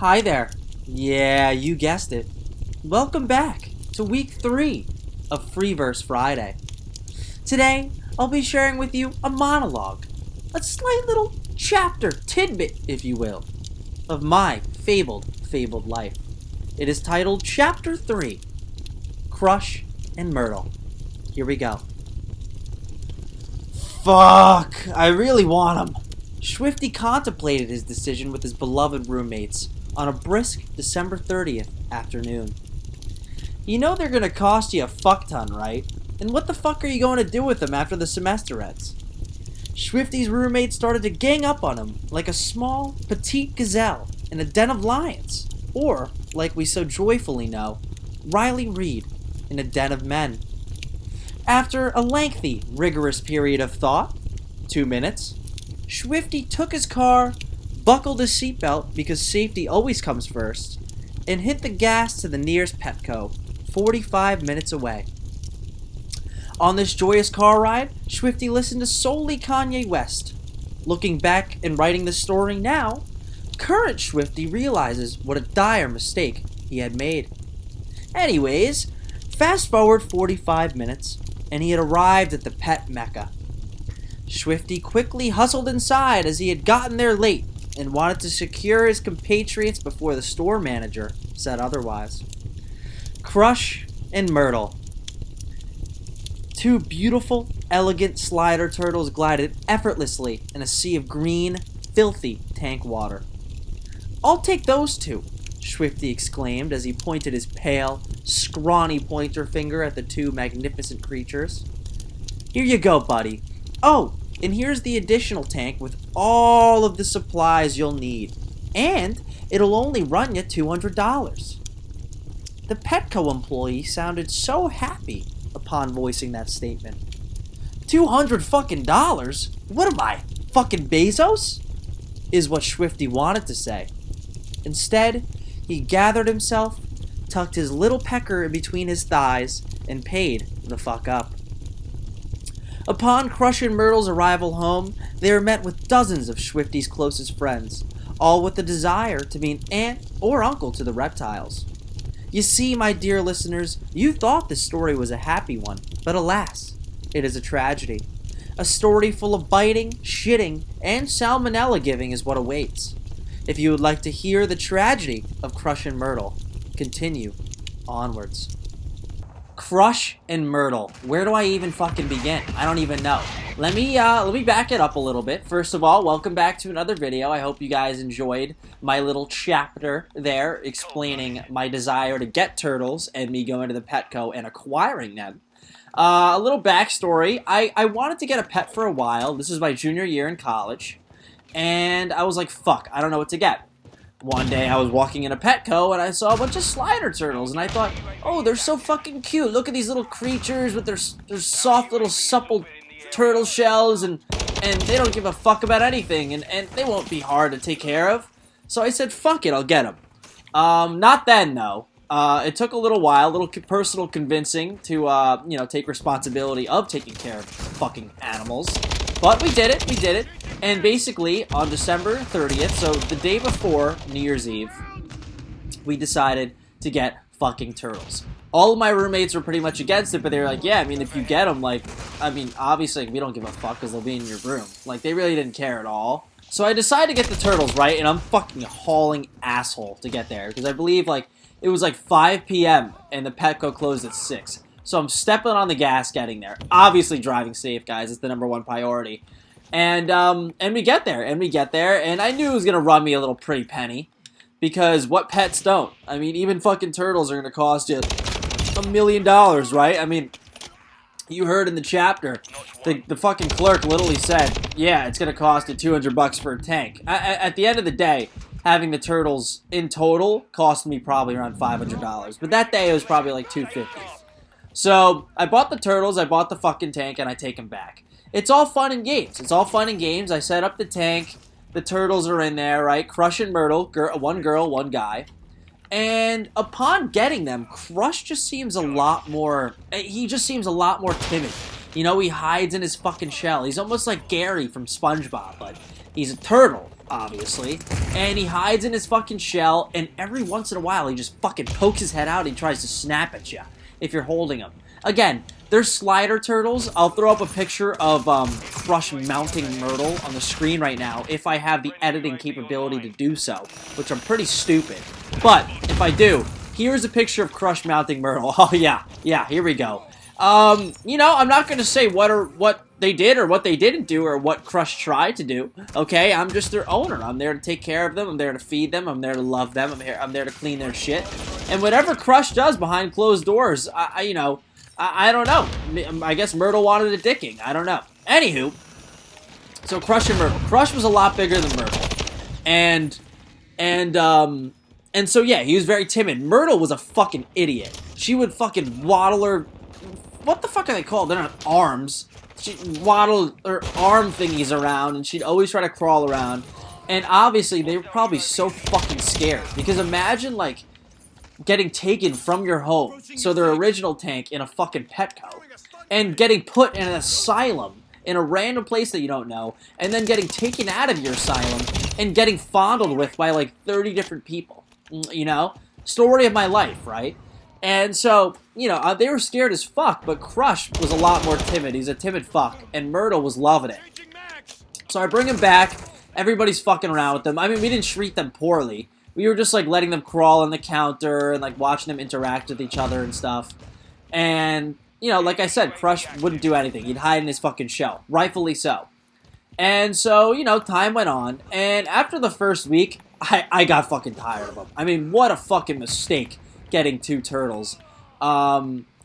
Hi there. Yeah, you guessed it. Welcome back to week 3 of Freeverse Friday. Today, I'll be sharing with you a monologue, a slight little chapter, tidbit, if you will, of my fabled life. It is titled Chapter 3, Crush and Myrtle. Here we go. Fuck, I really want him. Swifty contemplated his decision with his beloved roommates on a brisk December 30th afternoon. You know they're gonna cost you a fuck ton, right? And what the fuck are you going to do with them after the semester ends? Swifty's roommates started to gang up on him like a small, petite gazelle in a den of lions. Or, like we so joyfully know, Riley Reid in a den of men. After a lengthy, rigorous period of thought, 2 minutes, Swifty took his car, buckled his seatbelt because safety always comes first, and hit the gas to the nearest Petco, 45 minutes away. On this joyous car ride, Swifty listened to solely Kanye West. Looking back and writing the story now, current Swifty realizes what a dire mistake he had made. Anyways, fast forward 45 minutes, and he had arrived at the pet mecca. Swifty quickly hustled inside as he had gotten there late and wanted to secure his compatriots before the store manager said otherwise. Crush and Myrtle. Two beautiful, elegant slider turtles glided effortlessly in a sea of green, filthy tank water. "I'll take those two," Swifty exclaimed as he pointed his pale, scrawny pointer finger at the two magnificent creatures. "Here you go, buddy. Oh, and here's the additional tank with all of the supplies you'll need. And it'll only run you $200. The Petco employee sounded so happy upon voicing that statement. $200 fucking dollars? What am I, fucking Bezos? Is what Swifty wanted to say. Instead, he gathered himself, tucked his little pecker in between his thighs, and paid the fuck up. Upon Crush and Myrtle's arrival home, they were met with dozens of Swifty's closest friends, all with the desire to be an aunt or uncle to the reptiles. You see, my dear listeners, you thought this story was a happy one, but alas, it is a tragedy. A story full of biting, shitting, and salmonella giving is what awaits. If you would like to hear the tragedy of Crush and Myrtle, continue onwards. Crush and Myrtle. Where do I even fucking begin? I don't even know. Let me back it up a little bit. First of all, welcome back to another video. I hope you guys enjoyed my little chapter there explaining my desire to get turtles and me going to the Petco and acquiring them. A little backstory. I wanted to get a pet for a while. This is my junior year in college. And I was like, fuck, I don't know what to get. One day I was walking in a Petco and I saw a bunch of slider turtles and I thought, oh, they're so fucking cute. Look at these little creatures with their soft little supple turtle shells and they don't give a fuck about anything and they won't be hard to take care of. So I said, fuck it, I'll get them. Not then though. It took a little while, a little personal convincing to, take responsibility of taking care of fucking animals. But we did it. And basically, on December 30th, so the day before New Year's Eve, we decided to get fucking turtles. All of my roommates were pretty much against it, but they were like, yeah, I mean, if you get them, obviously, we don't give a fuck because they'll be in your room. Like, they really didn't care at all. So I decided to get the turtles, right? And I'm fucking hauling asshole to get there because I believe, it was 5 p.m. and the Petco closed at 6. So I'm stepping on the gas getting there. Obviously driving safe, guys. It's the #1 priority. And we get there, and I knew it was going to run me a little pretty penny. Because what pets don't? I mean, even fucking turtles are going to cost you $1 million, right? I mean, you heard in the chapter, the fucking clerk literally said, yeah, it's going to cost you $200 for a tank. At the end of the day, having the turtles in total cost me probably around $500. But that day it was probably like $250. So I bought the turtles, I bought the fucking tank, and I take them back. It's all fun and games. I set up the tank. The turtles are in there, right? Crush and Myrtle, one girl, one guy. And upon getting them, Crush just seems a lot more... He just seems a lot more timid. You know, he hides in his fucking shell. He's almost like Gary from SpongeBob, but he's a turtle. obviously, and he hides in his fucking shell, and every once in a while he just fucking pokes his head out and he tries to snap at you if you're holding him. Again, they're slider turtles. I'll throw up a picture of Crush mounting Myrtle on the screen right now if I have the editing capability to do so, which I'm pretty stupid. But if I do, here's a picture of Crush mounting Myrtle. Oh yeah, here we go. You know, I'm not gonna say what they did or what they didn't do or what Crush tried to do. Okay, I'm just their owner. I'm there to take care of them. I'm there to feed them. I'm there to love them. I'm there to clean their shit. And whatever Crush does behind closed doors, I don't know. I guess Myrtle wanted a dicking. I don't know. Anywho, so Crush and Myrtle. Crush was a lot bigger than Myrtle, and so yeah, he was very timid. Myrtle was a fucking idiot. She would fucking waddle her. What the fuck are they called? They're not arms. She'd waddle her arm thingies around, and she'd always try to crawl around. And obviously, they were probably so fucking scared. Because imagine, like, getting taken from your home, so their original tank, in a fucking Petco, and getting put in an asylum in a random place that you don't know, and then getting taken out of your asylum and getting fondled with by, like, 30 different people. You know? Story of my life, right? And so, you know, they were scared as fuck, but Crush was a lot more timid. He's a timid fuck, and Myrtle was loving it. So I bring him back. Everybody's fucking around with them. I mean, we didn't treat them poorly. We were just, like, letting them crawl on the counter and, like, watching them interact with each other and stuff. And, you know, like I said, Crush wouldn't do anything. He'd hide in his fucking shell. Rightfully so. And so, you know, time went on. And after the first week, I got fucking tired of him. I mean, what a fucking mistake getting 2 turtles.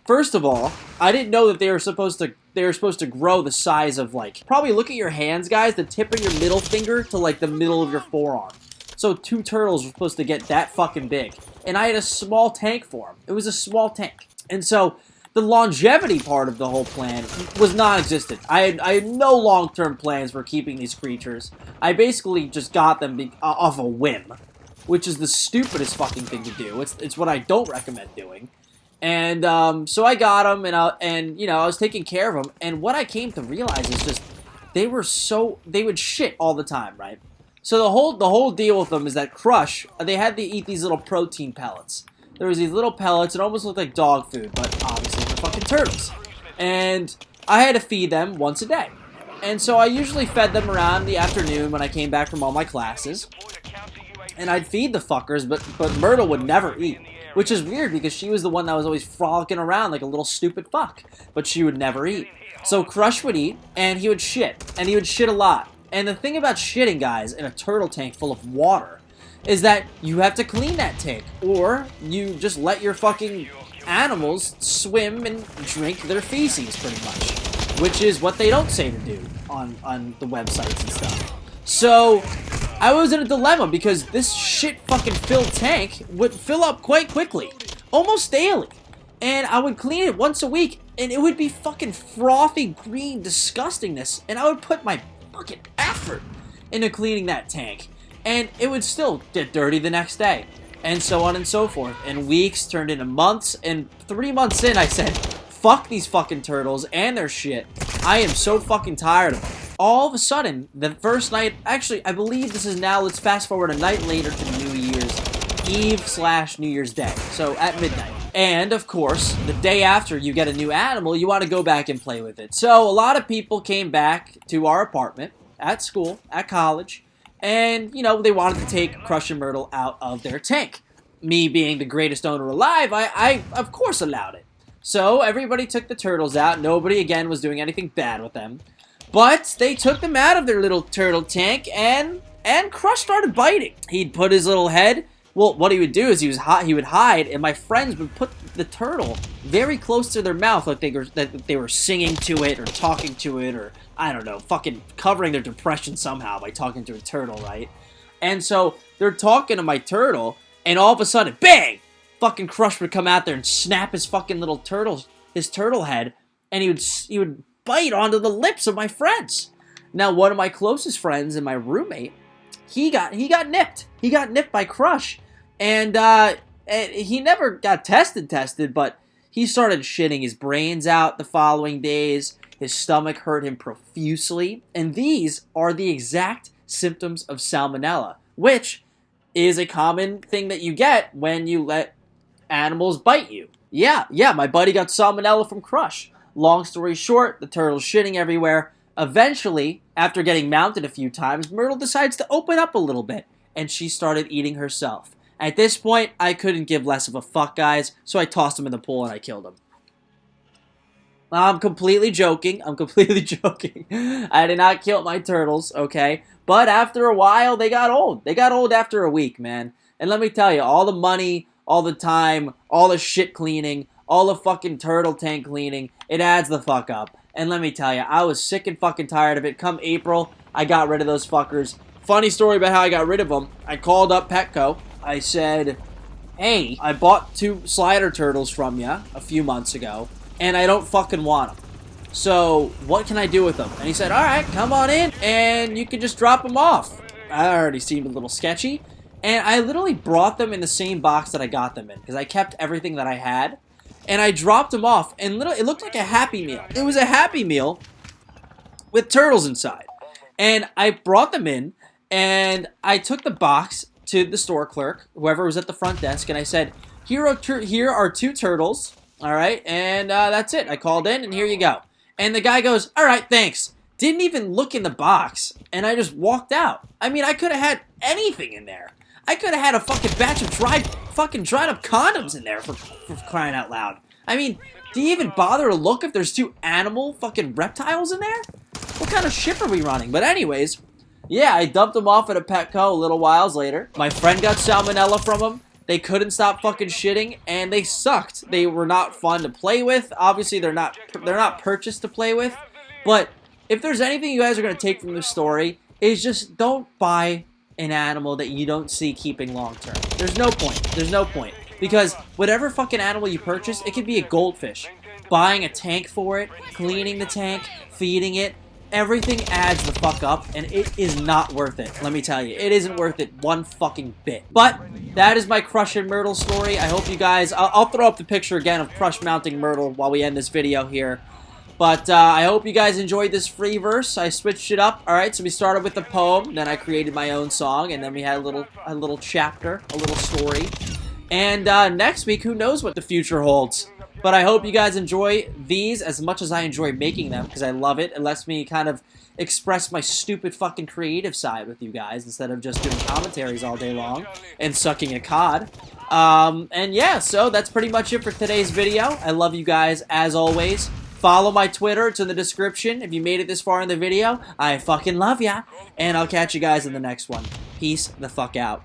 First of all, I didn't know that they were supposed to grow the size of, like, probably look at your hands, guys, the tip of your middle finger to, like, the middle of your forearm. So 2 turtles were supposed to get that fucking big. And I had a small tank for them. It was a small tank. And so the longevity part of the whole plan was non-existent. I had no long-term plans for keeping these creatures. I basically just got them off a whim, which is the stupidest fucking thing to do. It's what I don't recommend doing. And so I got them, and you know, I was taking care of them. And what I came to realize is just they would shit all the time, right? So the whole deal with them is that Crush, they had to eat these little protein pellets. There was these little pellets. It almost looked like dog food, but obviously they're fucking turtles. And I had to feed them once a day. And so I usually fed them around the afternoon when I came back from all my classes. And I'd feed the fuckers, but Myrtle would never eat. Which is weird because she was the one that was always frolicking around like a little stupid fuck. But she would never eat. So Crush would eat, and he would shit. And he would shit a lot. And the thing about shitting, guys, in a turtle tank full of water is that you have to clean that tank. Or you just let your fucking animals swim and drink their feces, pretty much. Which is what they don't say to do on the websites and stuff. So I was in a dilemma because this shit fucking filled tank would fill up quite quickly. Almost daily. And I would clean it once a week, and it would be fucking frothy green disgustingness. And I would put my fucking effort into cleaning that tank. And it would still get dirty the next day. And so on and so forth. And weeks turned into months. And 3 months in, I said, fuck these fucking turtles and their shit. I am so fucking tired of them. All of a sudden, the first night, actually, I believe this is now, let's fast forward a night later to New Year's Eve / New Year's Day. So, at midnight. And, of course, the day after you get a new animal, you want to go back and play with it. So, a lot of people came back to our apartment, at school, at college, and, you know, they wanted to take Crush and Myrtle out of their tank. Me being the greatest owner alive, I of course allowed it. So, everybody took the turtles out. Nobody, again, was doing anything bad with them. But they took them out of their little turtle tank, and Crush started biting. He'd put his little head. Well, what he would do is he would hide, and my friends would put the turtle very close to their mouth, like they were singing to it or talking to it, or I don't know, fucking covering their depression somehow by talking to a turtle, right? And so they're talking to my turtle, and all of a sudden, bang! Fucking Crush would come out there and snap his fucking little his turtle head, and he would bite onto the lips of my friends. Now, one of my closest friends and my roommate, he got nipped. He got nipped by Crush, and he never got tested, but he started shitting his brains out the following days. His stomach hurt him profusely, and these are the exact symptoms of salmonella, which is a common thing that you get when you let animals bite you. Yeah, my buddy got salmonella from Crush. Long story short, the turtle's shitting everywhere. Eventually, after getting mounted a few times, Myrtle decides to open up a little bit, and she started eating herself. At this point, I couldn't give less of a fuck, guys, so I tossed him in the pool and I killed him. I'm completely joking. I did not kill my turtles, okay? But after a while, they got old. They got old after a week, man. And let me tell you, all the money, all the time, all the shit cleaning, all the fucking turtle tank cleaning, it adds the fuck up. And let me tell you, I was sick and fucking tired of it. Come April, I got rid of those fuckers. Funny story about how I got rid of them. I called up Petco. I said, hey, I bought 2 slider turtles from you a few months ago, and I don't fucking want them. So, what can I do with them? And he said, alright, come on in, and you can just drop them off. I already seemed a little sketchy. And I literally brought them in the same box that I got them in, because I kept everything that I had. And I dropped them off, and literally, it looked like a Happy Meal. It was a Happy Meal with turtles inside. And I brought them in, and I took the box to the store clerk, whoever was at the front desk, and I said, here are 2 turtles, all right, and that's it. I called in, and here you go. And the guy goes, all right, thanks. Didn't even look in the box, and I just walked out. I mean, I could have had anything in there. I could have had a fucking batch of dried up condoms in there for crying out loud. I mean, do you even bother to look if there's 2 animal fucking reptiles in there? What kind of ship are we running? But anyways, yeah, I dumped them off at a Petco a little whiles later. My friend got salmonella from them. They couldn't stop fucking shitting, and they sucked. They were not fun to play with. Obviously, they're not purchased to play with. But if there's anything you guys are going to take from this story, is just don't buy an animal that you don't see keeping long term. There's no point. Because whatever fucking animal you purchase, it could be a goldfish. Buying a tank for it, cleaning the tank, feeding it, everything adds the fuck up, and it is not worth it. Let me tell you, it isn't worth it one fucking bit. But that is my Crush and Myrtle story. I hope you guys, I'll throw up the picture again of Crush mounting Myrtle while we end this video here. But I hope you guys enjoyed this free verse. I switched it up. All right, so we started with the poem, then I created my own song, and then we had a little chapter, a little story. And next week, who knows what the future holds? But I hope you guys enjoy these as much as I enjoy making them, because I love it. It lets me kind of express my stupid fucking creative side with you guys instead of just doing commentaries all day long and sucking a cod. And yeah, so that's pretty much it for today's video. I love you guys as always. Follow my Twitter. It's in the description. If you made it this far in the video, I fucking love ya. And I'll catch you guys in the next one. Peace the fuck out.